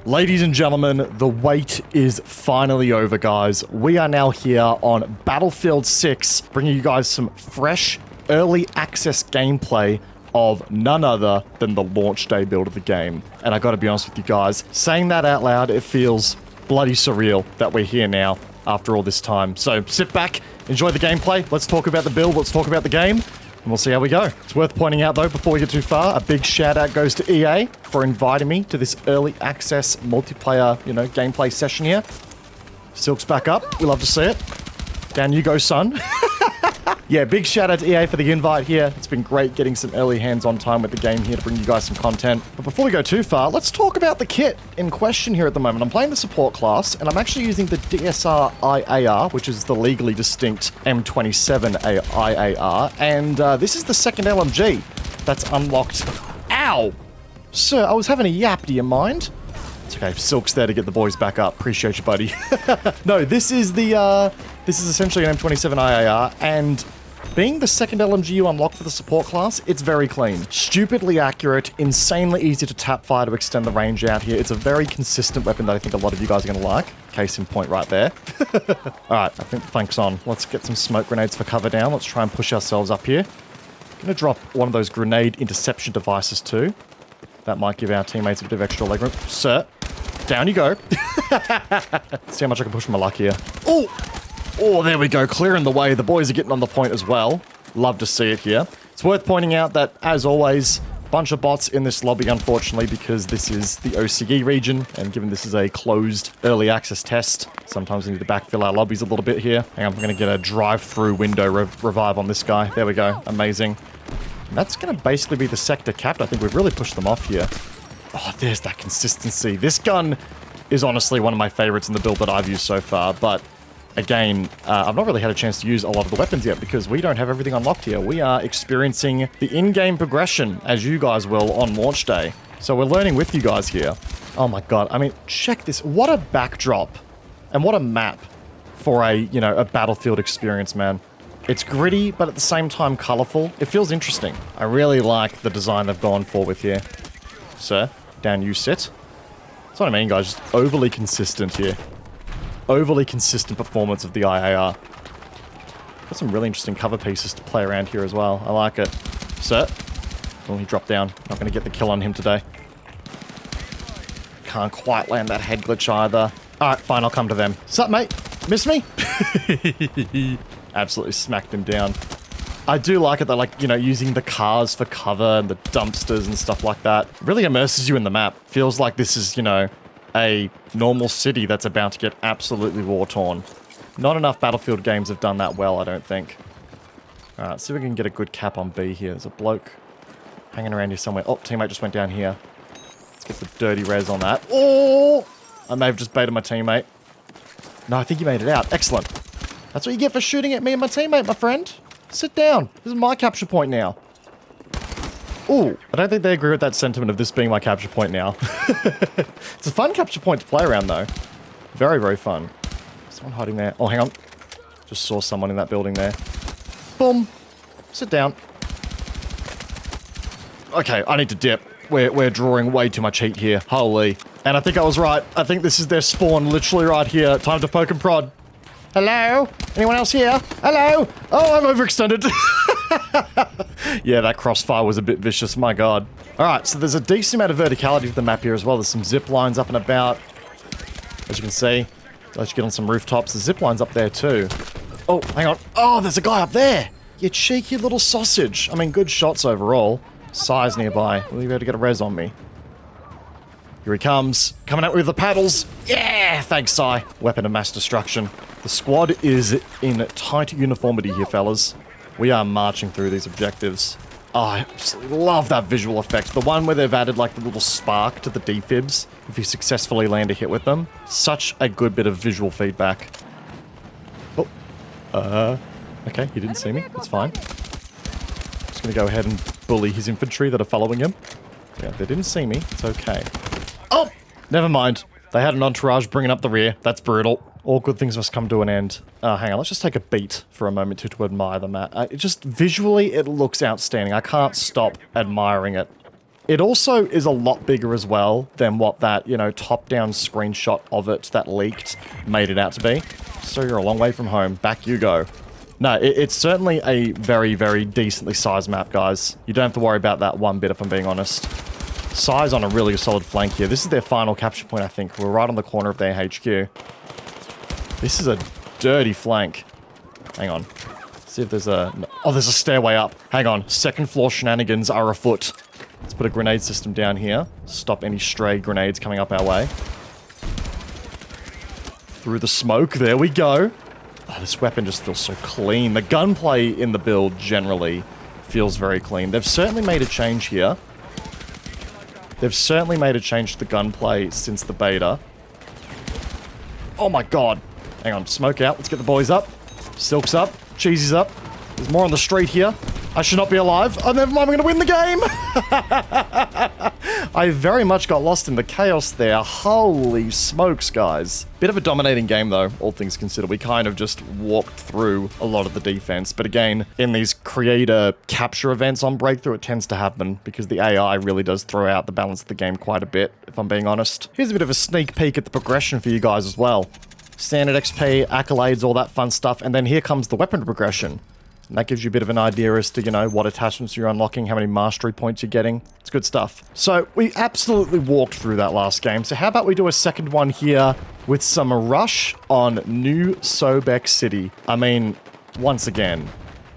Ladies and gentlemen, the wait is finally over, guys. We are now here on Battlefield 6, bringing you guys some fresh, early access gameplay of none other than the launch day build of the game. And I gotta be honest with you guys, saying that out loud, it feels bloody surreal that we're here now after all this time. So sit back, enjoy the gameplay, let's talk about the build, let's talk about the game, and we'll see how we go. It's worth pointing out, though, before we get too far, a big shout out goes to EA for inviting me to this early access multiplayer, gameplay session here. Silk's back up. We love to see it. Down you go, son. Yeah, big shout out to EA for the invite here. It's been great getting some early hands-on time with the game here to bring you guys some content. But before we go too far, let's talk about the kit in question here at the moment. I'm playing the support class, and I'm actually using the DSR IAR, which is the legally distinct M27 IAR, and this is the second LMG that's unlocked. Ow! Sir, I was having a yap, do you mind? It's okay, Silk's there to get the boys back up. Appreciate you, buddy. No, this is essentially an M27 IAR, and being the second LMG you unlock for the support class, it's very clean. Stupidly accurate, insanely easy to tap fire to extend the range out here. It's a very consistent weapon that I think a lot of you guys are going to like. Case in point right there. Alright, I think the flank's on. Let's get some smoke grenades for cover down. Let's try and push ourselves up here. Gonna drop one of those grenade interception devices too. That might give our teammates a bit of extra leg room. Sir, down you go. Let's see how much I can push my luck here. Oh! Oh, there we go, clearing the way. The boys are getting on the point as well. Love to see it here. It's worth pointing out that, as always, bunch of bots in this lobby, unfortunately, because this is the OCE region, and given this is a closed early access test, sometimes we need to backfill our lobbies a little bit here. Hang on, I'm going to get a drive-through window revive on this guy. There we go. Amazing. And that's going to basically be the sector capped. I think we've really pushed them off here. Oh, there's that consistency. This gun is honestly one of my favorites in the build that I've used so far, but again, I've not really had a chance to use a lot of the weapons yet because we don't have everything unlocked here. We are experiencing the in-game progression, as you guys will, on launch day. So we're learning with you guys here. Oh my god, I mean, check this. What a backdrop and what a map for a Battlefield experience, man. It's gritty, but at the same time colorful. It feels interesting. I really like the design they've gone for with here. Sir, down you sit. That's what I mean, guys. Just overly consistent here. Overly consistent performance of the IAR. Got some really interesting cover pieces to play around here as well. I like it. Sir. Oh, he dropped down. Not going to get the kill on him today. Can't quite land that head glitch either. Alright, fine, I'll come to them. Sup, mate? Miss me? Absolutely smacked him down. I do like it, though, using the cars for cover and the dumpsters and stuff like that. Really immerses you in the map. Feels like this is, a normal city that's about to get absolutely war-torn. Not enough Battlefield games have done that well, I don't think. Alright, see if we can get a good cap on B here. There's a bloke hanging around here somewhere. Oh, teammate just went down here. Let's get the dirty res on that. Oh! I may have just baited my teammate. No, I think he made it out. Excellent. That's what you get for shooting at me and my teammate, my friend. Sit down. This is my capture point now. Ooh, I don't think they agree with that sentiment of this being my capture point now. It's a fun capture point to play around, though. Very, very fun. Someone hiding there. Oh, hang on. Just saw someone in that building there. Boom. Sit down. Okay, I need to dip. We're drawing way too much heat here. Holy. And I think I was right. I think this is their spawn literally right here. Time to poke and prod. Hello? Anyone else here? Hello? Oh, I'm overextended. Yeah, that crossfire was a bit vicious, my god. Alright, so there's a decent amount of verticality to the map here as well. There's some zip lines up and about. As you can see, let's get on some rooftops. The zip line's up there too. Oh, hang on. Oh, there's a guy up there. You cheeky little sausage. I mean, good shots overall. Size nearby. Will you be able to get a res on me? Here he comes. Coming out with the paddles. Yeah! Thanks, Sai. Weapon of mass destruction. The squad is in tight uniformity here, fellas. We are marching through these objectives. Oh, I absolutely love that visual effect. The one where they've added, the little spark to the defibs if you successfully land a hit with them. Such a good bit of visual feedback. Oh. Okay, he didn't see me. That's fine. Just gonna go ahead and bully his infantry that are following him. Yeah, they didn't see me. It's okay. Oh! Never mind. They had an entourage bringing up the rear. That's brutal. All good things must come to an end. Hang on, let's just take a beat for a moment to admire the map. It just, visually, it looks outstanding. I can't stop admiring it. It also is a lot bigger as well than what that, you know, top-down screenshot of it that leaked made it out to be. So you're a long way from home. Back you go. No, it's certainly a very, very decently sized map, guys. You don't have to worry about that one bit, if I'm being honest. Size on a really solid flank here. This is their final capture point, I think. We're right on the corner of their HQ. This is a dirty flank. Hang on. See if there's a... Oh, there's a stairway up. Hang on. Second floor shenanigans are afoot. Let's put a grenade system down here. Stop any stray grenades coming up our way. Through the smoke. There we go. Oh, this weapon just feels so clean. The gunplay in the build generally feels very clean. They've certainly made a change here. They've certainly made a change to the gunplay since the beta. Oh my god. Hang on. Smoke out. Let's get the boys up. Silk's up. Cheesy's up. There's more on the street here. I should not be alive. Oh, never mind. I'm going to win the game. I very much got lost in the chaos there. Holy smokes, guys. Bit of a dominating game, though, all things considered. We kind of just walked through a lot of the defense. But again, in these creator capture events on Breakthrough, it tends to happen because the AI really does throw out the balance of the game quite a bit, if I'm being honest. Here's a bit of a sneak peek at the progression for you guys as well. Standard XP, accolades, all that fun stuff. And then here comes the weapon progression. And that gives you a bit of an idea as to, you know, what attachments you're unlocking, how many mastery points you're getting. It's good stuff. So we absolutely walked through that last game. So how about we do a second one here with some rush on New Sobek City. I mean, once again,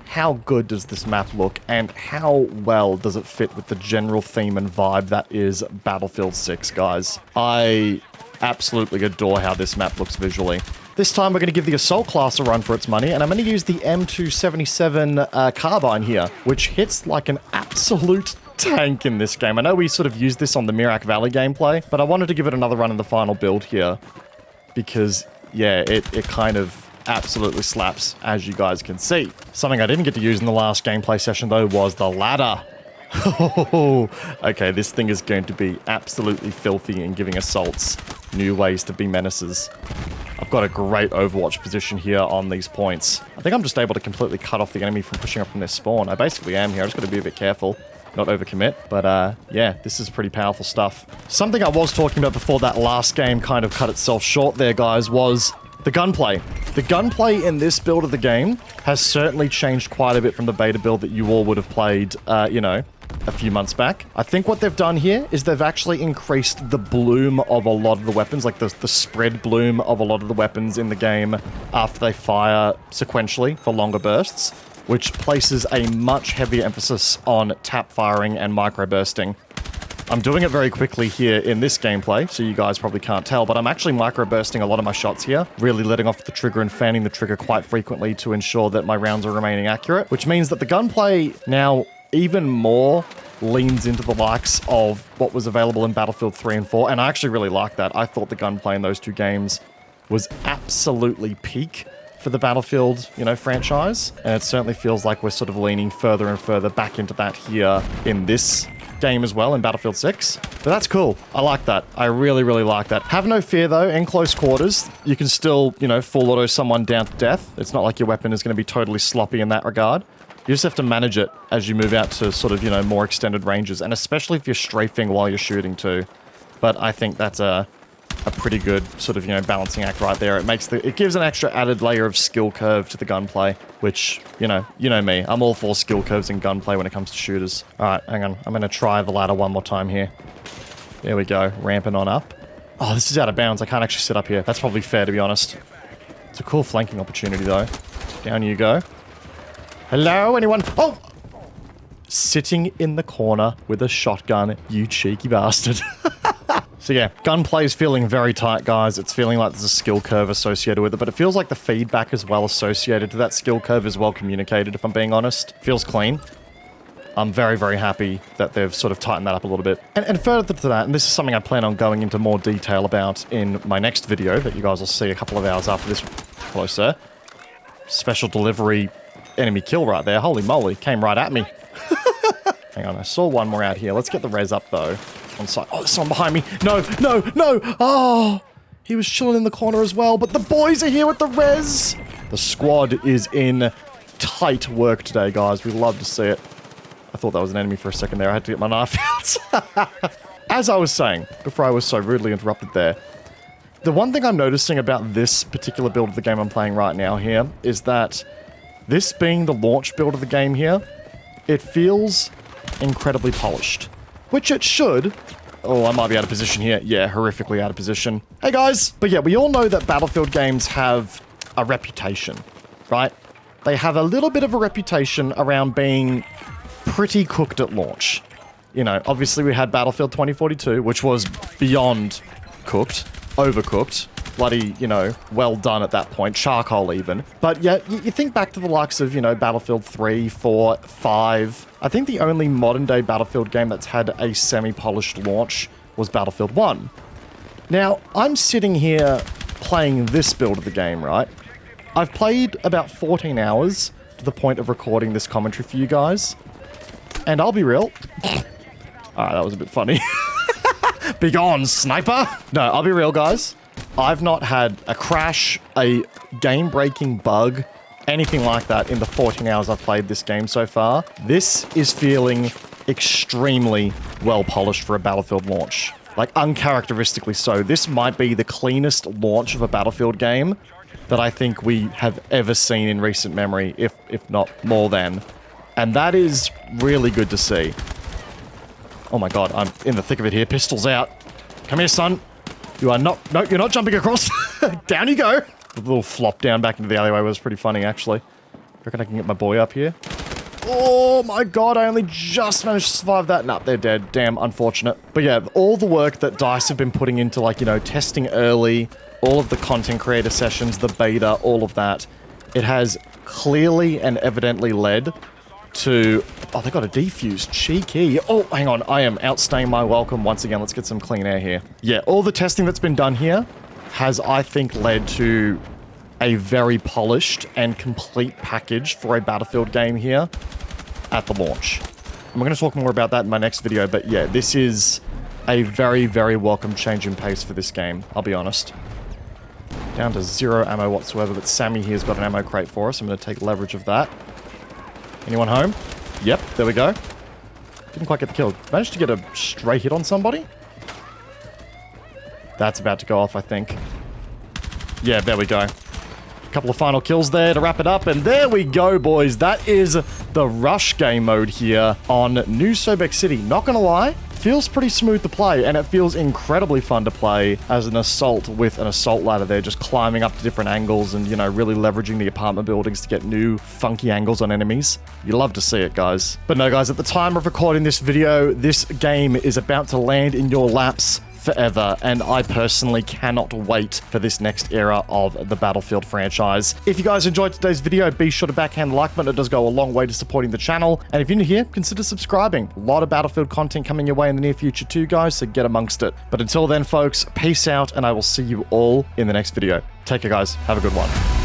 how good does this map look and how well does it fit with the general theme and vibe that is Battlefield 6, guys? I absolutely adore how this map looks visually. This time we're going to give the Assault class a run for its money, and I'm going to use the M277 carbine here, which hits like an absolute tank in this game. I know we sort of used this on the Mirak Valley gameplay, but I wanted to give it another run in the final build here, because, yeah, it kind of absolutely slaps, as you guys can see. Something I didn't get to use in the last gameplay session, though, was the ladder. Okay, this thing is going to be absolutely filthy in giving assaults new ways to be menaces. I've got a great Overwatch position here on these points. I think I'm just able to completely cut off the enemy from pushing up from their spawn. I basically am here. I just got to be a bit careful, not overcommit. But yeah, this is pretty powerful stuff. Something I was talking about before that last game kind of cut itself short there, guys, was the gunplay. The gunplay in this build of the game has certainly changed quite a bit from the beta build that you all would have played, you know, a few months back. I think what they've done here is they've actually increased the bloom of a lot of the weapons, like the spread bloom of a lot of the weapons in the game after they fire sequentially for longer bursts, which places a much heavier emphasis on tap firing and microbursting. I'm doing it very quickly here in this gameplay, so you guys probably can't tell, but I'm actually microbursting a lot of my shots here, really letting off the trigger and fanning the trigger quite frequently to ensure that my rounds are remaining accurate, which means that the gunplay now even more leans into the likes of what was available in Battlefield 3 and 4, and I actually really like that. I thought the gunplay in those two games was absolutely peak for the Battlefield, you know, franchise, and it certainly feels like we're sort of leaning further and further back into that here in this game as well in Battlefield 6. But that's cool. I like that. I really, really like that. Have no fear though, in close quarters, you can still, you know, full auto someone down to death. It's not like your weapon is going to be totally sloppy in that regard. You just have to manage it as you move out to sort of, you know, more extended ranges, and especially if you're strafing while you're shooting too. But I think that's a pretty good sort of, you know, balancing act right there. It gives an extra added layer of skill curve to the gunplay, which, you know me. I'm all for skill curves in gunplay when it comes to shooters. All right, hang on. I'm going to try the ladder one more time here. There we go, ramping on up. Oh, this is out of bounds. I can't actually sit up here. That's probably fair, to be honest. It's a cool flanking opportunity, though. Down you go. Hello, anyone? Oh! Sitting in the corner with a shotgun, you cheeky bastard. So yeah, gunplay is feeling very tight, guys. It's feeling like there's a skill curve associated with it, but it feels like the feedback as well associated to that skill curve is well communicated, if I'm being honest. Feels clean. I'm very, very happy that they've sort of tightened that up a little bit. And further to that, and this is something I plan on going into more detail about in my next video that you guys will see a couple of hours after this. Hello, sir. Special delivery enemy kill right there. Holy moly, came right at me. Hang on, I saw one more out here. Let's get the res up, though. On site. Oh, there's someone behind me. No, no, no. Oh, he was chilling in the corner as well, but the boys are here with the res. The squad is in tight work today, guys. We love to see it. I thought that was an enemy for a second there. I had to get my knife out. As I was saying, before I was so rudely interrupted there, the one thing I'm noticing about this particular build of the game I'm playing right now here is that this being the launch build of the game here, it feels incredibly polished. Which it should. Oh, I might be out of position here. Yeah, horrifically out of position. Hey guys! But yeah, we all know that Battlefield games have a reputation, right? They have a little bit of a reputation around being pretty cooked at launch. You know, obviously we had Battlefield 2042, which was beyond cooked, overcooked, bloody, you know, well done at that point, charcoal even. But yeah, you think back to the likes of, you know, Battlefield 3, 4, 5. I think the only modern day Battlefield game that's had a semi-polished launch was Battlefield 1. Now, I'm sitting here playing this build of the game, right? I've played about 14 hours to the point of recording this commentary for you guys. And I'll be real. Alright, that was a bit funny. Be gone, sniper! No, I'll be real, guys. I've not had a crash, a game-breaking bug, anything like that in the 14 hours I've played this game so far. This is feeling extremely well-polished for a Battlefield launch. Like, uncharacteristically so. This might be the cleanest launch of a Battlefield game that I think we have ever seen in recent memory, if not more than. And that is really good to see. Oh my god, I'm in the thick of it here. Pistols out. Come here, son. You are not... No, you're not jumping across. Down you go. The little flop down back into the alleyway was pretty funny, actually. Reckon I can get my boy up here. Oh my god, I only just managed to survive that. Nah, they're dead. Damn, unfortunate. But yeah, all the work that DICE have been putting into, like, you know, testing early, all of the content creator sessions, the beta, all of that, it has clearly and evidently led to... Oh, they got a defuse. Cheeky. Oh, hang on. I am outstaying my welcome once again. Let's get some clean air here. Yeah, all the testing that's been done here has, I think, led to a very polished and complete package for a Battlefield game here at the launch. I'm going to talk more about that in my next video, but yeah, this is a very, very welcome change in pace for this game, I'll be honest. Down to 0 ammo whatsoever, but Sammy here's got an ammo crate for us. I'm going to take leverage of that. Anyone home? Yep, there we go. Didn't quite get the kill. Managed to get a stray hit on somebody? That's about to go off, I think. Yeah, there we go. A couple of final kills there to wrap it up, and there we go, boys. That is the rush game mode here on New Sobek City. Not gonna lie, feels pretty smooth to play, and it feels incredibly fun to play as an assault with an assault ladder there, just climbing up to different angles and, you know, really leveraging the apartment buildings to get new funky angles on enemies. You love to see it, guys. But no, guys, at the time of recording this video, this game is about to land in your laps forever, and I personally cannot wait for this next era of the Battlefield franchise. If you guys enjoyed today's video, be sure to backhand the like button. It does go a long way to supporting the channel, and if you're new here, consider subscribing. A lot of Battlefield content coming your way in the near future too, guys, so get amongst it. But until then, folks, peace out, and I will see you all in the next video. Take care, guys. Have a good one.